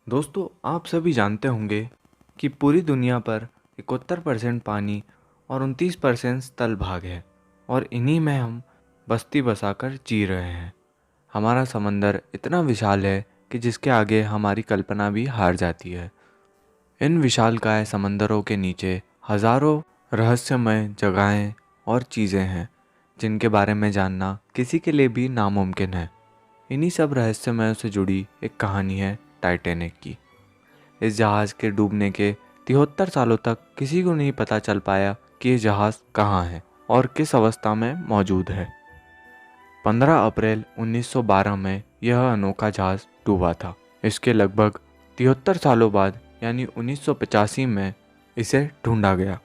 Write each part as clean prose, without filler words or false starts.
दोस्तों, आप सभी जानते होंगे कि पूरी दुनिया पर 71% पानी और 29% स्थल भाग है और इन्हीं में हम बस्ती बसाकर जी रहे हैं। हमारा समंदर इतना विशाल है कि जिसके आगे हमारी कल्पना भी हार जाती है। इन विशालकाय समंदरों के नीचे हजारों रहस्यमय जगहें और चीज़ें हैं जिनके बारे में जानना किसी के लिए भी नामुमकिन है। इन्हीं सब रहस्यमयों से जुड़ी एक कहानी है टाइटैनिक की। इस जहाज़ के डूबने के 73 सालों तक किसी को नहीं पता चल पाया कि ये जहाज़ कहाँ है और किस अवस्था में मौजूद है। 15 अप्रैल 1912 में यह अनोखा जहाज़ डूबा था। इसके लगभग 73 सालों बाद यानी 1985 में इसे ढूंढा गया,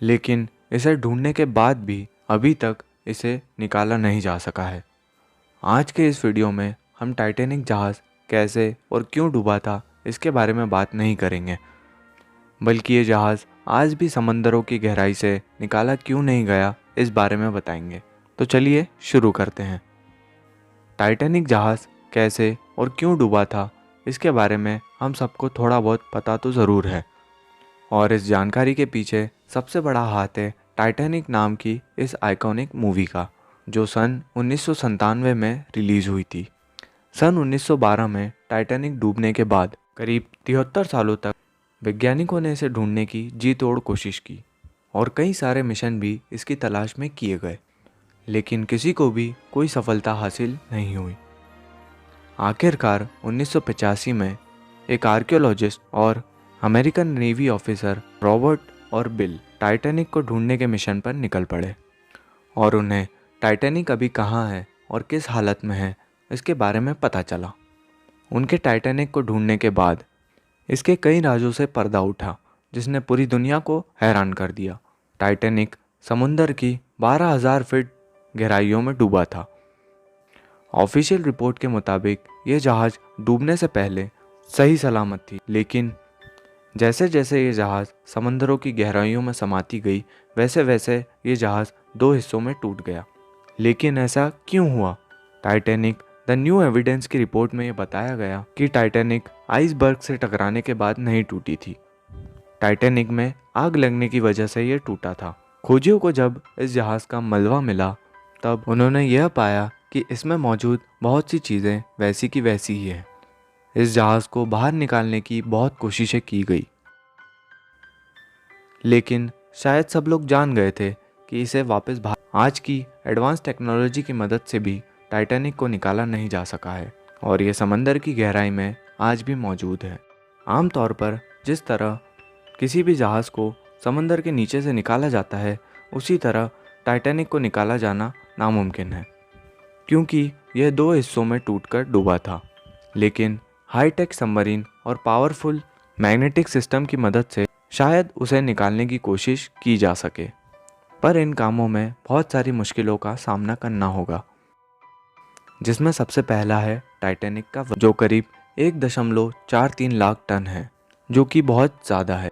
लेकिन इसे ढूंढने के बाद भी अभी तक इसे निकाला नहीं जा सका है। आज के इस वीडियो में हम टाइटैनिक जहाज़ कैसे और क्यों डूबा था इसके बारे में बात नहीं करेंगे, बल्कि ये जहाज़ आज भी समंदरों की गहराई से निकाला क्यों नहीं गया इस बारे में बताएंगे। तो चलिए शुरू करते हैं। टाइटैनिक जहाज़ कैसे और क्यों डूबा था इसके बारे में हम सबको थोड़ा बहुत पता तो ज़रूर है, और इस जानकारी के पीछे सबसे बड़ा हाथ है टाइटैनिक नाम की इस आइकॉनिक मूवी का, जो सन 1997 में रिलीज़ हुई थी। सन 1912 में टाइटैनिक डूबने के बाद करीब 73 सालों तक वैज्ञानिकों ने इसे ढूंढने की जी तोड़ कोशिश की और कई सारे मिशन भी इसकी तलाश में किए गए, लेकिन किसी को भी कोई सफलता हासिल नहीं हुई। आखिरकार 1985 में एक आर्कियोलॉजिस्ट और अमेरिकन नेवी ऑफिसर रॉबर्ट और बिल टाइटैनिक को ढूंढने के मिशन पर निकल पड़े और उन्हें टाइटैनिक अभी कहाँ है और किस हालत में है इसके बारे में पता चला। उनके टाइटैनिक को ढूंढने के बाद इसके कई राजों से पर्दा उठा जिसने पूरी दुनिया को हैरान कर दिया। टाइटैनिक समुंदर की 12,000 फीट गहराइयों में डूबा था। ऑफिशियल रिपोर्ट के मुताबिक ये जहाज़ डूबने से पहले सही सलामत थी, लेकिन जैसे जैसे ये जहाज़ समंदरों की गहराइयों में समाती गई वैसे वैसे ये जहाज़ दो हिस्सों में टूट गया। लेकिन ऐसा क्यों हुआ? टाइटैनिक द न्यू एविडेंस की रिपोर्ट में ये बताया गया कि टाइटैनिक आइसबर्ग से टकराने के बाद नहीं टूटी थी। टाइटैनिक में आग लगने की वजह से ये टूटा था। खोजियों को जब इस जहाज़ का मलबा मिला तब उन्होंने यह पाया कि इसमें मौजूद बहुत सी चीज़ें वैसी की वैसी ही हैं। इस जहाज़ को बाहर निकालने की बहुत कोशिशें की गई, लेकिन शायद सब लोग जान गए थे कि इसे वापस बाहर आज की एडवांस टेक्नोलॉजी की मदद से भी टाइटैनिक को निकाला नहीं जा सका है और ये समंदर की गहराई में आज भी मौजूद है। आमतौर पर जिस तरह किसी भी जहाज़ को समंदर के नीचे से निकाला जाता है, उसी तरह टाइटैनिक को निकाला जाना नामुमकिन है, क्योंकि यह दो हिस्सों में टूटकर डूबा था। लेकिन हाईटेक सबमरीन और पावरफुल मैग्नेटिक सिस्टम की मदद से शायद उसे निकालने की कोशिश की जा सके, पर इन कामों में बहुत सारी मुश्किलों का सामना करना होगा, जिसमें सबसे पहला है टाइटैनिक का वजन, जो करीब 1.43 लाख टन है, जो कि बहुत ज़्यादा है।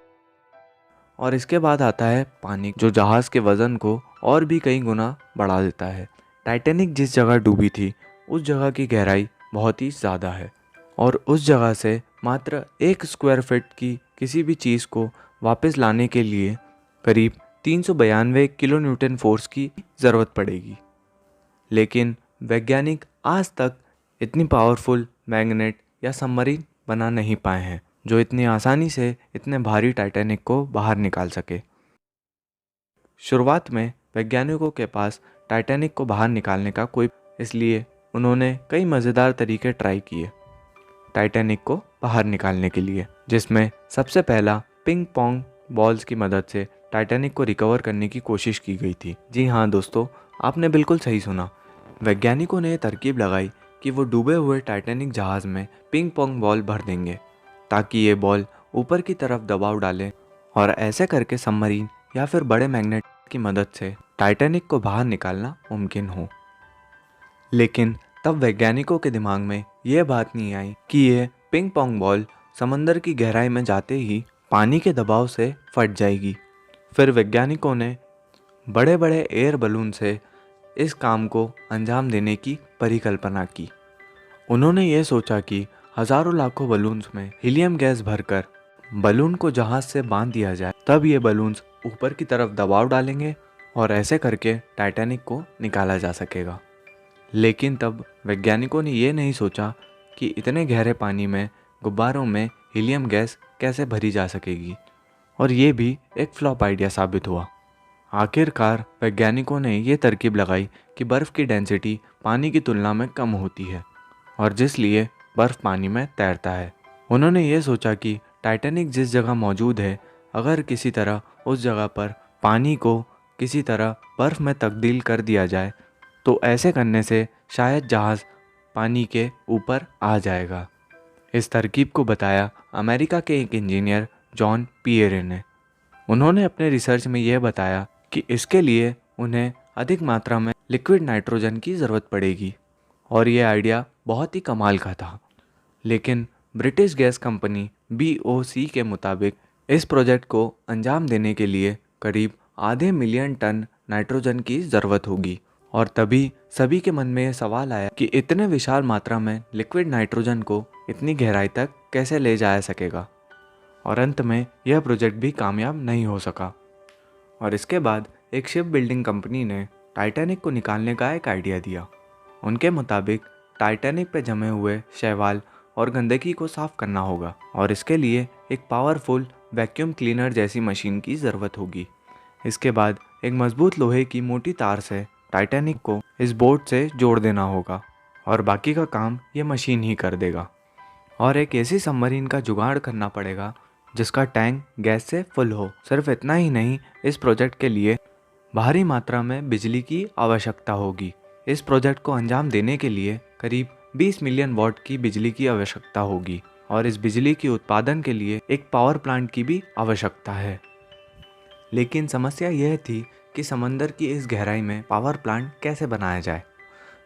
और इसके बाद आता है पानी, जो जहाज़ के वज़न को और भी कई गुना बढ़ा देता है। टाइटैनिक जिस जगह डूबी थी उस जगह की गहराई बहुत ही ज़्यादा है और उस जगह से मात्र 1 स्क्वायर फीट की किसी भी चीज़ को वापस लाने के लिए करीब 392 किलो न्यूटन फोर्स की ज़रूरत पड़ेगी। लेकिन वैज्ञानिक आज तक इतनी पावरफुल मैग्नेट या सबमरीन बना नहीं पाए हैं जो इतनी आसानी से इतने भारी टाइटैनिक को बाहर निकाल सके। शुरुआत में वैज्ञानिकों के पास टाइटैनिक को बाहर निकालने का कोई, इसलिए उन्होंने कई मज़ेदार तरीके ट्राई किए टाइटैनिक को बाहर निकालने के लिए, जिसमें सबसे पहला पिंग पोंग बॉल्स की मदद से टाइटैनिक को रिकवर करने की कोशिश की गई थी। जी हाँ दोस्तों, आपने बिल्कुल सही सुना। वैज्ञानिकों ने तरकीब लगाई कि वो डूबे हुए टाइटैनिक जहाज़ में पिंग पोंग बॉल भर देंगे ताकि ये बॉल ऊपर की तरफ दबाव डालें और ऐसे करके सबमरीन या फिर बड़े मैग्नेट की मदद से टाइटैनिक को बाहर निकालना मुमकिन हो। लेकिन तब वैज्ञानिकों के दिमाग में यह बात नहीं आई कि ये पिंग पोंग बॉल समंदर की गहराई में जाते ही पानी के दबाव से फट जाएगी। फिर वैज्ञानिकों ने बड़े बड़े एयर बलून से इस काम को अंजाम देने की परिकल्पना की। उन्होंने ये सोचा कि हजारों लाखों बलून्स में हीलियम गैस भरकर बलून को जहाज से बांध दिया जाए, तब ये बलून्स ऊपर की तरफ दबाव डालेंगे और ऐसे करके टाइटैनिक को निकाला जा सकेगा। लेकिन तब वैज्ञानिकों ने ये नहीं सोचा कि इतने गहरे पानी में गुब्बारों में हीलियम गैस कैसे भरी जा सकेगी, और ये भी एक फ्लॉप आइडिया साबित हुआ। आखिरकार वैज्ञानिकों ने ये तरकीब लगाई कि बर्फ़ की डेंसिटी पानी की तुलना में कम होती है और जिसलिए बर्फ़ पानी में तैरता है। उन्होंने ये सोचा कि टाइटैनिक जिस जगह मौजूद है, अगर किसी तरह उस जगह पर पानी को किसी तरह बर्फ़ में तब्दील कर दिया जाए तो ऐसे करने से शायद जहाज़ पानी के ऊपर आ जाएगा। इस तरकीब को बताया अमेरिका के एक इंजीनियर जॉन पियरे ने। उन्होंने अपने रिसर्च में यह बताया कि इसके लिए उन्हें अधिक मात्रा में लिक्विड नाइट्रोजन की ज़रूरत पड़ेगी और ये आइडिया बहुत ही कमाल का था। लेकिन ब्रिटिश गैस कंपनी BOC के मुताबिक इस प्रोजेक्ट को अंजाम देने के लिए करीब आधे मिलियन टन नाइट्रोजन की ज़रूरत होगी, और तभी सभी के मन में यह सवाल आया कि इतने विशाल मात्रा में लिक्विड नाइट्रोजन को इतनी गहराई तक कैसे ले जाया सकेगा। और अंत में यह प्रोजेक्ट भी कामयाब नहीं हो सका। और इसके बाद एक शिप बिल्डिंग कंपनी ने टाइटैनिक को निकालने का एक आइडिया दिया। उनके मुताबिक टाइटैनिक पे जमे हुए शैवाल और गंदगी को साफ करना होगा और इसके लिए एक पावरफुल वैक्यूम क्लीनर जैसी मशीन की ज़रूरत होगी। इसके बाद एक मजबूत लोहे की मोटी तार से टाइटैनिक को इस बोट से जोड़ देना होगा और बाकी का काम ये मशीन ही कर देगा। और एक ऐसी सबमरीन का जुगाड़ करना पड़ेगा जिसका टैंक गैस से फुल हो। सिर्फ इतना ही नहीं, इस प्रोजेक्ट के लिए भारी मात्रा में बिजली की आवश्यकता होगी। इस प्रोजेक्ट को अंजाम देने के लिए करीब 20 मिलियन वॉट की बिजली की आवश्यकता होगी और इस बिजली के उत्पादन के लिए एक पावर प्लांट की भी आवश्यकता है। लेकिन समस्या यह थी कि समंदर की इस गहराई में पावर प्लांट कैसे बनाया जाए।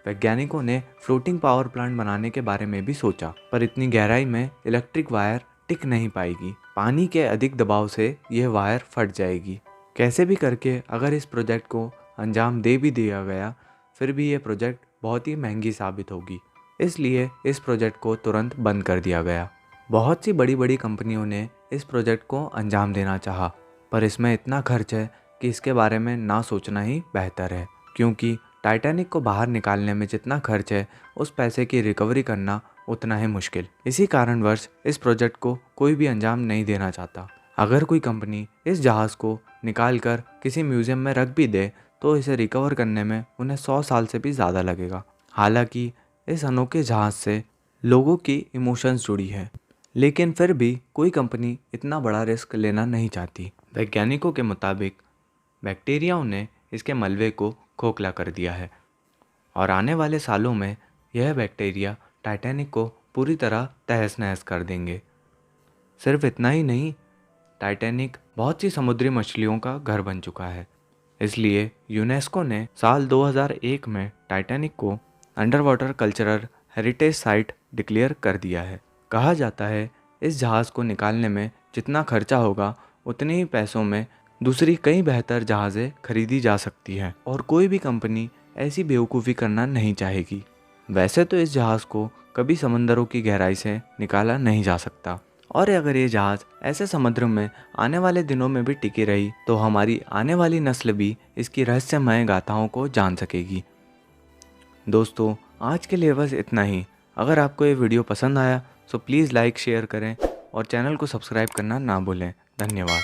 वैज्ञानिकों ने फ्लोटिंग पावर प्लांट बनाने के बारे में भी सोचा, पर इतनी गहराई में इलेक्ट्रिक वायर टिक नहीं पाएगी। पानी के अधिक दबाव से यह वायर फट जाएगी। कैसे भी करके अगर इस प्रोजेक्ट को अंजाम दे भी दिया गया, फिर भी ये प्रोजेक्ट बहुत ही महंगी साबित होगी। इसलिए इस प्रोजेक्ट को तुरंत बंद कर दिया गया। बहुत सी बड़ी बड़ी कंपनियों ने इस प्रोजेक्ट को अंजाम देना चाहा, पर इसमें इतना खर्च है कि इसके बारे में ना सोचना ही बेहतर है, क्योंकि टाइटैनिक को बाहर निकालने में जितना खर्च है, उस पैसे की रिकवरी करना उतना ही मुश्किल। इसी कारणवश इस प्रोजेक्ट को कोई भी अंजाम नहीं देना चाहता। अगर कोई कंपनी इस जहाज़ को निकाल कर किसी म्यूज़ियम में रख भी दे तो इसे रिकवर करने में उन्हें 100 साल से भी ज़्यादा लगेगा। हालांकि इस अनोखे जहाज़ से लोगों की इमोशंस जुड़ी है, लेकिन फिर भी कोई कंपनी इतना बड़ा रिस्क लेना नहीं चाहती। वैज्ञानिकों के मुताबिक बैक्टीरियाओं ने इसके मलबे को खोखला कर दिया है और आने वाले सालों में यह बैक्टीरिया टाइटैनिक को पूरी तरह तहस नहस कर देंगे। सिर्फ इतना ही नहीं, टाइटैनिक बहुत सी समुद्री मछलियों का घर बन चुका है। इसलिए यूनेस्को ने साल 2001 में टाइटैनिक को under water cultural heritage site declare कर दिया है। कहा जाता है इस जहाज़ को निकालने में जितना खर्चा होगा उतने ही पैसों में दूसरी कई बेहतर जहाज़ें खरीदी जा सकती हैं और कोई भी कंपनी ऐसी बेवकूफ़ी करना नहीं चाहेगी। वैसे तो इस जहाज़ को कभी समंदरों की गहराई से निकाला नहीं जा सकता, और अगर ये जहाज़ ऐसे समुद्र में आने वाले दिनों में भी टिकी रही तो हमारी आने वाली नस्ल भी इसकी रहस्यमय गाथाओं को जान सकेगी। दोस्तों, आज के लिए बस इतना ही। अगर आपको ये वीडियो पसंद आया तो प्लीज़ लाइक शेयर करें और चैनल को सब्सक्राइब करना ना भूलें। धन्यवाद।